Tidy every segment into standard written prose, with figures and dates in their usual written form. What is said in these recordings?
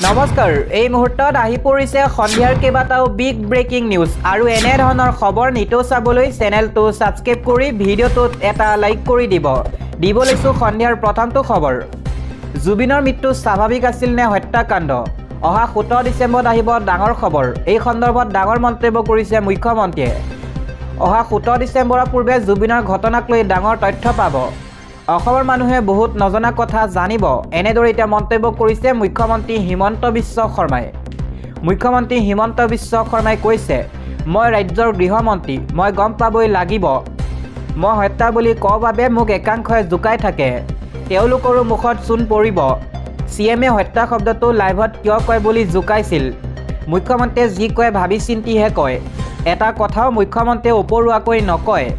নমস্কাৰ এই মুহূৰ্তত আহি পৰিছে সন্ধিয়াৰ কেইবাটাও বিগ ব্ৰেকিং নিউজ আৰু এনে ধৰণৰ খবৰ নিতৌ চাবলৈ চেনেলটো সাবস্ক্ৰাইব কৰি ভিডিঅ'টোত এটা লাইক কৰি দিব লৈছো সন্ধিয়াৰ প্ৰথমটো খবৰ জুবিনৰ মৃত্যু স্বাভাৱিক আছিল নে হত্যাকাণ্ড অহা 17 ডিসেম্বৰত আহিব ডাঙৰ খবৰ এই সন্দৰ্ভত ডাঙৰ মন্তব্য কৰিছে মুখ্যমন্ত্ৰীয়ে অহা 17 ডিসেম্বৰৰ পূৰ্বে জুবিনৰ ঘটনাক লৈ ডাঙৰ তথ্য পাব অসমৰ মানুহে বহুত নজনা কথা জানিব এনেদৰে এটা মন্তব্য কৰিছে মুখ্যমন্ত্ৰী হিমন্ত বিশ্ব শৰ্মাই মুখ্যমন্ত্ৰী হিমন্ত বিশ্ব শৰ্মাই কৈছে মই ৰাজ্যৰ গৃহমন্ত্ৰী মই গম পাবই লাগিব মই হত্যা বুলি কোৱাৰ বাবে মোক একাংশই জুকাই থাকে তেওঁলোকৰো মুখত চুন পৰিব সিএমএ হত্যা শব্দটো লাইভত কিয় কয় বুলি জুকাইছিল মুখ্যমন্ত্ৰীয়ে যি কয় ভাবি চিন্তিহে কয় এটা কথাও মুখ্যমন্ত্ৰীয়ে ওপৰুৱাকৈ নকয়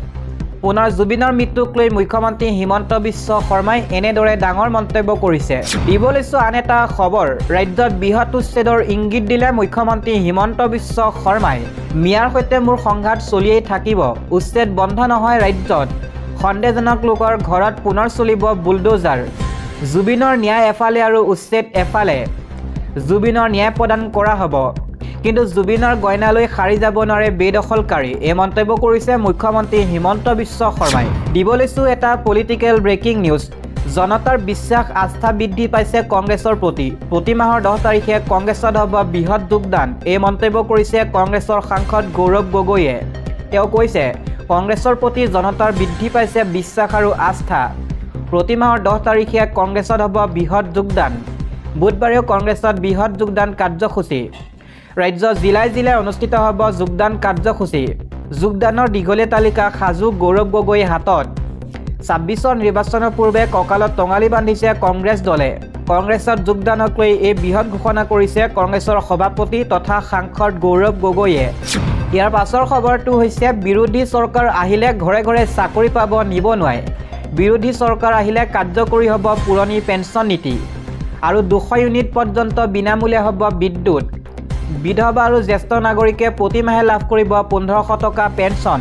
পুনৰ জুবিনৰ মৃত্যুক লৈ মুখ্যমন্ত্ৰী হিমন্ত বিশ্ব শৰ্মাই এনেদৰে ডাঙৰ মন্তব্য কৰিছে দিবলৈছো আন এটা খবৰ ৰাজ্যত বৃহৎ উচ্ছেদৰ ইংগিত দিলে মুখ্যমন্ত্ৰী হিমন্ত বিশ্ব শৰ্মাই মিয়াৰ সৈতে মোৰ সংঘাত চলিয়েই থাকিব উচ্ছেদ বন্ধ নহয় ৰাজ্যত সন্দেহজনক লোকৰ ঘৰত পুনৰ চলিব বুলডোজাৰ জুবিনৰ ন্যায় এফালে আৰু উচ্ছেদ এফালে জুবিনৰ ন্যায় প্ৰদান কৰা হ'ব কিন্তু জুবিনৰ গয়নালৈ খাৰি যাব নোৱাৰে বেদখলকাৰী এই মন্তব্য কৰিছে মুখ্যমন্ত্ৰী হিমন্ত বিশ্ব শৰ্মাই দিবলৈছো এটা পলিটিকেল ব্ৰেকিং নিউজ জনতাৰ বিশ্বাস আস্থা বৃদ্ধি পাইছে কংগ্ৰেছৰ প্ৰতি মাহৰ 10 তাৰিখে কংগ্ৰেছত হ'ব বৃহৎ যোগদান এই মন্তব্য কৰিছে কংগ্ৰেছৰ সাংসদ গৌৰৱ গগৈয়ে তেওঁ কৈছে কংগ্ৰেছৰ প্ৰতি জনতাৰ বৃদ্ধি পাইছে বিশ্বাস আৰু আস্থা প্ৰতি মাহৰ 10 তাৰিখে কংগ্ৰেছত হ'ব বৃহৎ যোগদান বুধবাৰেও কংগ্ৰেছত বৃহৎ যোগদান কাৰ্যসূচী ৰাজ্য জিলাই জিলাই অনুষ্ঠিত হ'ব যোগদান কাৰ্যসূচী যোগদানৰ দীঘলীয়া তালিকা সাজু গৌৰৱ গগৈ হাতত 26 নিৰ্বাচনৰ পূৰ্বে কঁকালত টঙালি বান্ধিছে কংগ্ৰেছ দলে কংগ্ৰেছত যোগদানক লৈ এই বৃহৎ ঘোষণা কৰিছে কংগ্ৰেছৰ সভাপতি তথা সাংসদ গৌৰৱ গগৈয়ে ইয়াৰ পাছৰ খবৰটো হৈছে বিৰোধী চৰকাৰ আহিলে ঘৰে ঘৰে চাকৰি পাব নিবনুৱাই বিৰোধী চৰকাৰ আহিলে কাৰ্যকৰী হ'ব পুৰণি পেন্সন নীতি আৰু 200 ইউনিট পৰ্যন্ত বিনামূলীয়া হ'ব বিদ্যুৎ বিধৱা আৰু জ্যেষ্ঠ নাগৰিকে প্ৰতি মাহে লাভ কৰিব 1500 টকা পেন্সন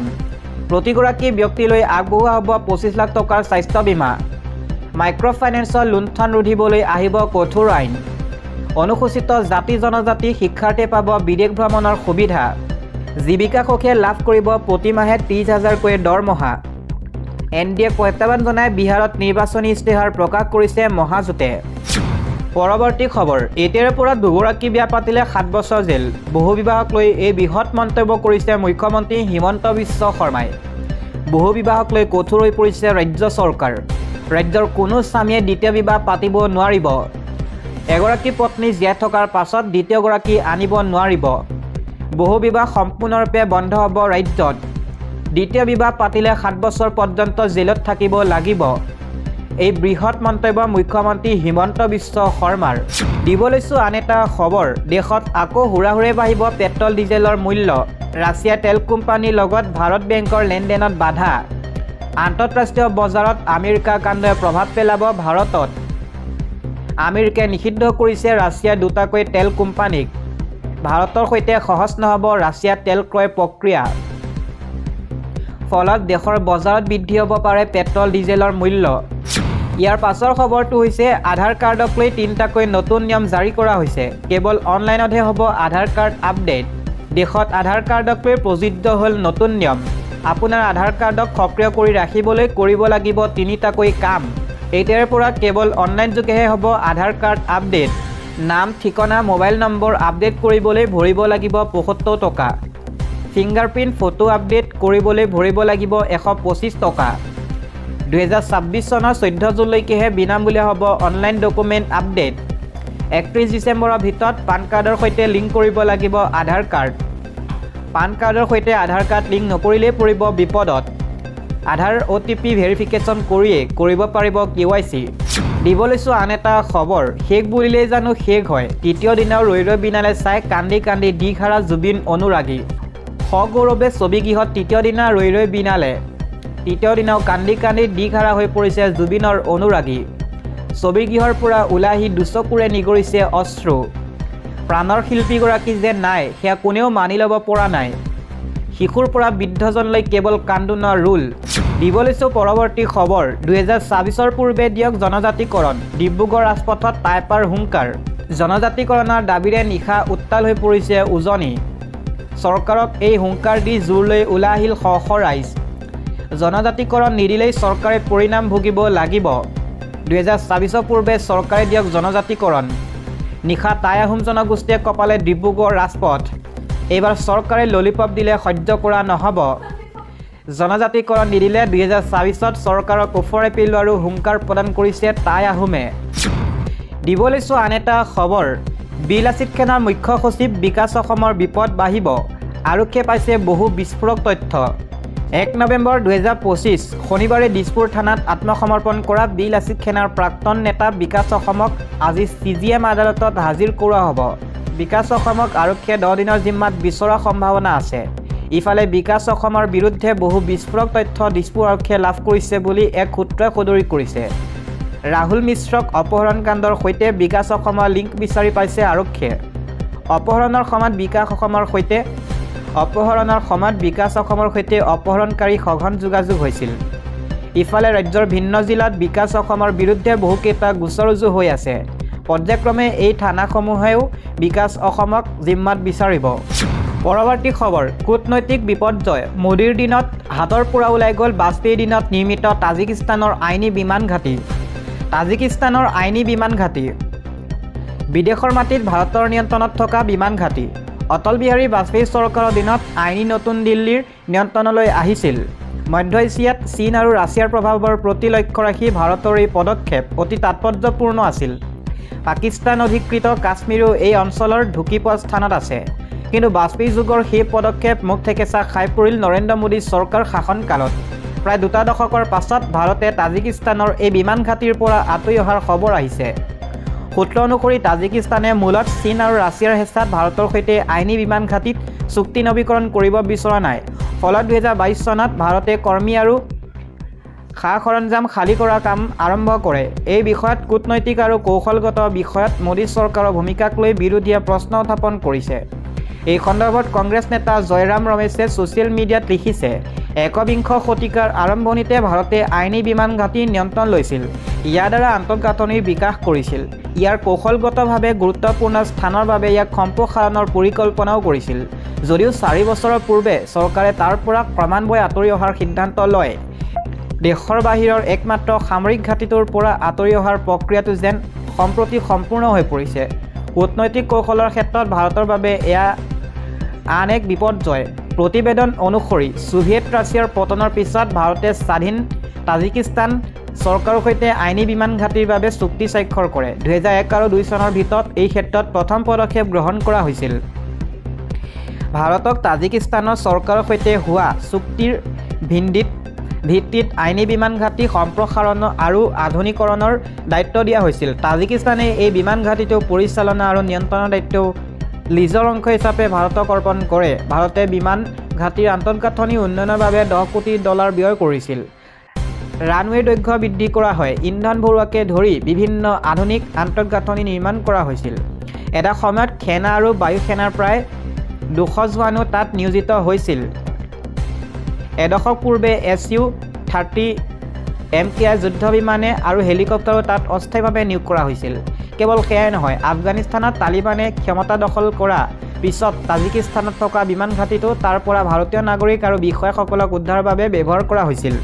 প্ৰতিগৰাকী ব্যক্তিলৈ আগবঢ়োৱা হ'ব 25 লাখ টকাৰ স্বাস্থ্য বীমা মাইক্ৰ ফাইনেন্সৰ লুণ্ঠন ৰোধিবলৈ আহিব কঠোৰ আইন অনুসূচিত জাতি জনজাতি শিক্ষাৰ্থীয়ে পাব বিদেশ ভ্ৰমণৰ সুবিধা জীৱিকা সখীয়ে লাভ কৰিব প্ৰতি মাহে 30,000 কৈ দৰমহা এনডিএ প্ৰত্যাহ্বান জনাই বিহাৰত নিৰ্বাচনী ইস্তেহাৰ প্ৰকাশ কৰিছে মহাজোঁটে পৰৱৰ্তী খবৰ এতিয়াৰ পৰা দুগৰাকী বিয়া পাতিলে 7 বছৰ জেল বহু বিবাহক লৈ এই বৃহৎ মন্তব্য কৰিছে মুখ্যমন্ত্ৰী হিমন্ত বিশ্ব শৰ্মাই বহু বিবাহক লৈ কঠোৰ হৈ পৰিছে ৰাজ্য চৰকাৰ ৰাজ্যৰ কোনো স্বামীয়ে দ্বিতীয় বিবাহ পাতিব নোৱাৰিব এগৰাকী পত্নী জীয়াই থকাৰ পাছত দ্বিতীয়গৰাকী আনিব নোৱাৰিব বহু বিবাহ সম্পূৰ্ণৰূপে বন্ধ হ'ব ৰাজ্যত দ্বিতীয় বিবাহ পাতিলে 7 বছৰ পৰ্যন্ত জেলত থাকিব লাগিব এই বৃহৎ মন্তব্য মুখ্যমন্ত্ৰী হিমন্ত বিশ্ব শৰ্মাৰ দিবলৈছো আন এটা খবৰ দেশত আকৌ হুৰাহুৰে বাঢ়িব পেট্ৰল ডিজেলৰ মূল্য ৰাছিয়া তেল কোম্পানীৰ লগত ভাৰত বেংকৰ লেনদেনত বাধা আন্তঃৰাষ্ট্ৰীয় বজাৰত আমেৰিকা কাণ্ডে প্ৰভাৱ পেলাব ভাৰতত আমেৰিকাই নিষিদ্ধ কৰিছে ৰাছিয়া দুটাকৈ তেল কোম্পানীক ভাৰতৰ সৈতে সহজ নহ'ব ৰাছিয়া তেল ক্ৰয় প্ৰক্ৰিয়া ফলত দেশৰ বজাৰত বৃদ্ধি হ'ব পাৰে পেট্ৰল ডিজেলৰ মূল্য ইয়াৰ পাছৰ খবৰটো হৈছে আধাৰ কাৰ্ডক লৈ 3টাকৈ নতুন নিয়ম জাৰি কৰা হৈছে কেৱল অনলাইনতহে হ'ব আধাৰ কাৰ্ড আপডেট দেশত আধাৰ কাৰ্ডক লৈ প্ৰযোজ্য হ'ল নতুন নিয়ম আপোনাৰ আধাৰ কাৰ্ডক সক্ৰিয় কৰি ৰাখিবলৈ কৰিব লাগিব 3টাকৈ কাম এতিয়াৰ পৰা কেৱল অনলাইন যোগেহে হ'ব আধাৰ কাৰ্ড আপডেট নাম ঠিকনা মোবাইল নম্বৰ আপডেট কৰিবলৈ ভৰিব লাগিব 75 টকা ফিংগাৰপ্ৰিণ্ট ফটো আপডেট কৰিবলৈ ভৰিব লাগিব 125 টকা 2026 চনৰ 14 জুনলৈকেহে বিনামূলীয়া হ'ব অনলাইন ডকুমেণ্ট আপডেট 31 ডিচেম্বৰৰ ভিতৰত পান কাৰ্ডৰ সৈতে লিংক কৰিব লাগিব আধাৰ কাৰ্ড পান কাৰ্ডৰ সৈতে আধাৰ কাৰ্ড লিংক নকৰিলে পৰিব বিপদত আধাৰ OTP ভেৰিফিকেশ্যন কৰিয়ে কৰিব পাৰিব KYC দিবলৈছো আন এটা খবৰ শেষ বুলিলে জানো শেষ হয় তৃতীয় দিনাও ৰৈ ৰৈ বিনালে চাই কান্দি কান্দি দিঘাৰা জুবিন অনুৰাগী সগৌৰৱে ছবিগৃহত তৃতীয় দিনা ৰৈ ৰৈ বিনালে তৃতীয় দিনাও কান্দি কান্দি দিঘাৰা হৈ পৰিছে জুবিনৰ অনুৰাগী ছবিগৃহৰ পৰা ওলাহি দুচকুৰে নিগৰিছে অশ্ৰু প্ৰাণৰ শিল্পীগৰাকী যে নাই সেয়া কোনেও মানি ল'ব পৰা নাই শিশুৰ পৰা বৃদ্ধজনলৈ কেৱল কান্দোনৰ ৰোল দিবলৈছো পৰৱৰ্তী খবৰ 2026 পূৰ্বে দিয়ক জনজাতিকৰণ ডিব্ৰুগড় ৰাজপথত টাইপাৰ হুংকাৰ জনজাতিকৰণৰ দাবীৰে নিশা উত্তাল হৈ পৰিছে উজনি চৰকাৰক এই হুংকাৰ দি জোৰ লৈ ওলাই আহিল শ শ ৰাইজ জনজাতিকৰণ নিদিলেই চৰকাৰে পৰিণাম ভুগিব লাগিব 2024 পূৰ্বে চৰকাৰে দিয়ক জনজাতিকৰণ নিশা টাই আহোম জনগোষ্ঠীয়ে কপালে ডিব্ৰুগড় ৰাজপথ এইবাৰ চৰকাৰে ললিপপ দিলে সহ্য কৰা নহ'ব জনজাতিকৰণ নিদিলে 2024ত চৰকাৰক ওফৰে পেলোৱাৰো হুংকাৰ প্ৰদান কৰিছে টাই আহোমে দিব লৈছো আন এটা খবৰ বিলাসিত সেনাৰ মুখ্য সচিব বিকাশ অসমৰ বিপদ বাঢ়িব আৰক্ষীয়ে পাইছে বহু বিস্ফোৰক তথ্য 1 নৱেম্বৰ 2025 শনিবাৰে দিছপুৰ থানাত আত্মসমৰ্পণ কৰা বিলাসিত সেনাৰ প্ৰাক্তন নেতা বিকাশ অসমক আজি CGM আদালতত হাজিৰ কৰোৱা হ'ব বিকাশ অসমক আৰক্ষীয়ে 10 দিনৰ জিম্মাত বিচৰা সম্ভাৱনা আছে ইফালে বিকাশ অসমৰ বিৰুদ্ধে বহু বিস্ফোৰক তথ্য দিছপুৰ আৰক্ষীয়ে লাভ কৰিছে বুলি এক সূত্ৰই সদৰি কৰিছে ৰাহুল মিশ্ৰক অপহৰণ কাণ্ডৰ সৈতে বিকাশ অসমৰ লিংক বিচাৰি পাইছে আৰক্ষীয়ে অপহৰণৰ সময়ত বিকাশ অসমৰ সৈতে অপহৰণকাৰী সঘন যোগাযোগ হৈছিল ইফালে ৰাজ্যৰ ভিন্ন জিলাত বিকাশ অসমৰ বিৰুদ্ধে বহুকেইটা গোচৰ ৰুজু হৈ আছে পৰ্যায়ক্ৰমে এই থানাসমূহেও বিকাশ অসমক জিম্মাত বিচাৰিব পৰৱৰ্তী খবৰ কূটনৈতিক বিপৰ্যয় মোদীৰ দিনত হাতৰ পৰা ওলাই গ'ল বাজপেয়ীৰ দিনত নিৰ্মিত তাজিকিস্তানৰ আইনী বিমান ঘাটি বিদেশৰ মাটিত ভাৰতৰ নিয়ন্ত্ৰণত থকা বিমান ঘাটি অটল বিহাৰী বাজপেয়ী চৰকাৰৰ দিনত আইনী নতুন দিল্লীৰ নিয়ন্ত্ৰণলৈ আহিছিল মধ্য এছিয়াত চীন আৰু ৰাছিয়াৰ প্ৰভাৱৰ প্ৰতি লক্ষ্য ৰাখি ভাৰতৰ এই পদক্ষেপ অতি তাৎপৰ্যপূৰ্ণ আছিল পাকিস্তান অধিকৃত কাশ্মীৰো এই অঞ্চলৰ ঢুকি পোৱা স্থানত আছে কিন্তু বাজপেয়ী যুগৰ সেই পদক্ষেপ মুখ থেকেচা খাই পৰিল নৰেন্দ্ৰ মোদী চৰকাৰ শাসনকালত প্ৰায় দুটা দশকৰ পাছত ভাৰতে তাজিকিস্তানৰ এই বিমান ঘাটিৰ পৰা আঁতৰি অহাৰ খবৰ আহিছে সূত্ৰ অনুসৰি তাজিকিস্তানে মূলত চীন আৰু ৰাছিয়াৰ হেঁচাত ভাৰতৰ সৈতে আইনী বিমান ঘাটিত চুক্তি নৱীকৰণ কৰিব বিচৰা নাই ফলত 2022 চনত ভাৰতে কৰ্মী আৰু খা সৰঞ্জাম খালী কৰা কাম আৰম্ভ কৰে এই বিষয়ত কূটনৈতিক আৰু কৌশলগত বিষয়ত মোদী চৰকাৰৰ ভূমিকাক লৈ বিৰোধীয়ে প্ৰশ্ন উত্থাপন কৰিছে এই সন্দৰ্ভত কংগ্ৰেছ নেতা জয়ৰাম ৰমেশে ছ'চিয়েল মিডিয়াত লিখিছে একবিংশ শতিকাৰ আৰম্ভণিতে ভাৰতে আইনী বিমান ঘাটি নিয়ন্ত্ৰণ লৈছিল ইয়াৰ দ্বাৰা আন্তঃগাঁথনিৰ বিকাশ কৰিছিল ইয়াৰ কৌশলগতভাৱে গুৰুত্বপূৰ্ণ স্থানৰ বাবে ইয়াক সম্প্ৰসাৰণৰ পৰিকল্পনাও কৰিছিল যদিও 4 বছৰৰ পূৰ্বে চৰকাৰে তাৰ পৰা ক্ৰমান্বয়ে আঁতৰি অহাৰ সিদ্ধান্ত লয় দেশৰ বাহিৰৰ একমাত্ৰ সামৰিক ঘাটিটোৰ পৰা আঁতৰি অহাৰ প্ৰক্ৰিয়াটো যেন সম্প্ৰতি সম্পূৰ্ণ হৈ পৰিছে কূটনৈতিক কৌশলৰ ক্ষেত্ৰত ভাৰতৰ বাবে এয়া আন এক বিপৰ্যয় প্ৰতিবেদন অনুসৰি সোভিয়েট ৰাছিয়াৰ পতনৰ পিছত ভাৰতে স্বাধীন তাজিকিস্তান চৰকাৰৰ সৈতে আইনী বিমান ঘাটিৰ বাবে চুক্তি স্বাক্ষৰ কৰে 2001 আৰু 2 চনৰ ভিতৰত এই ক্ষেত্ৰত প্ৰথম পদক্ষেপ গ্ৰহণ কৰা হৈছিল ভাৰতক তাজিকিস্তানৰ চৰকাৰৰ সৈতে হোৱা চুক্তিৰ ভিত্তিত আইনী বিমান ঘাটি সম্প্ৰসাৰণ আৰু আধুনিকৰণৰ দায়িত্ব দিয়া হৈছিল তাজিকিস্তানে এই বিমান ঘাটিটো পৰিচালনা আৰু নিয়ন্ত্ৰণৰ দায়িত্ব লিজৰ অংশ হিচাপে ভাৰতক অৰ্পণ কৰে ভাৰতে বিমান ঘাটিৰ আন্তঃগাঁথনি উন্নয়নৰ বাবে $10 কোটি ব্যয় কৰিছিল ৰানৱেৰ দৈৰ্ঘ্য বৃদ্ধি কৰা হয় ইন্ধন ভৰোৱাকে ধৰি বিভিন্ন আধুনিক আন্তঃগাঁথনি নিৰ্মাণ কৰা হৈছিল এটা সময়ত সেনা আৰু বায়ু সেনাৰ প্ৰায় 200 জোৱানো তাত নিয়োজিত হৈছিল এডশক পূৰ্বে Su-30 MKI যুদ্ধ বিমানে আৰু হেলিকপ্টাৰো তাত অস্থায়ীভাৱে নিয়োগ কৰা হৈছিল কেৱল সেয়াই নহয় আফগানিস্তানত তালিবানে ক্ষমতা দখল কৰা পিছত তাজিকিস্তানত থকা বিমান ঘাটিটো তাৰ পৰা ভাৰতীয় নাগৰিক আৰু বিষয়াসকলক উদ্ধাৰৰ বাবে ব্যৱহাৰ কৰা হৈছিল